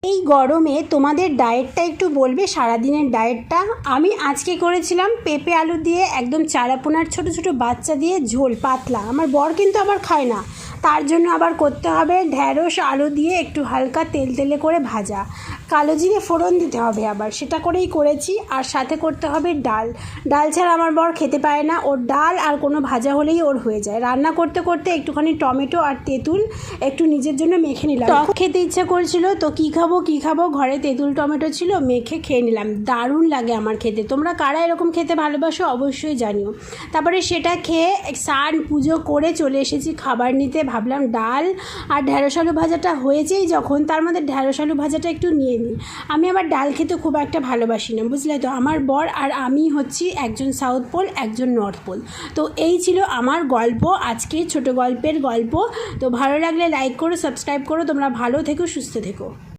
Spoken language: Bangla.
এই গরমে তোমাদের ডায়েটটা একটু বলবে, সারাদিনের ডায়েটটা। আমি আজকে করেছিলাম পেঁপে আলু দিয়ে একদম চারাপোনার ছোট ছোট বাচ্চা দিয়ে ঝোল, পাতলা। আমার বর কিন্তু আবার খায় না, তার জন্য আবার করতে হবে ঢ্যাঁড়স আলু দিয়ে একটু হালকা তেল তেলে করে ভাজা, কালো জিরে ফোড়ন দিতে হবে, আবার সেটা করেই করেছি। আর সাথে করতে হবে ডাল। ডাল ছাড়া আমার বর খেতে পারে না, ওর ডাল আর কোনো ভাজা হলেই ওর হয়ে যায়। রান্না করতে করতে একটুখানি টমেটো আর তেঁতুল একটু নিজের জন্য মেখে নিলাম। টক খেতে ইচ্ছা করছিল, তো কী খাবো, ঘরে তেঁতুল টমেটো ছিল, মেখে খেয়ে নিলাম। দারুণ লাগে আমার খেতে। তোমরা কারা এরকম খেতে ভালোবাসো অবশ্যই জানিও। তারপরে সেটা খেয়ে স্নান পুজো করে চলে এসেছি খাবার নিতে। ভাবলাম ডাল আর ঢ্যাঁড়স আলু ভাজাটা হয়েছেই যখন, তার মধ্যে ঢ্যাঁড়স আলু ভাজাটা একটু নিয়ে নিই। আমি আবার ডাল খেতে খুব একটা ভালোবাসি না, বুঝলে তো। আমার বর আর আমি হচ্ছি একজন সাউথ পোল, একজন নর্থ পোল। তো এই ছিল আমার গল্প, আজকে ছোট গল্পের গল্প। তো ভালো লাগলে লাইক করো, সাবস্ক্রাইব করো। তোমরা ভালো থেকো, সুস্থ থেকো।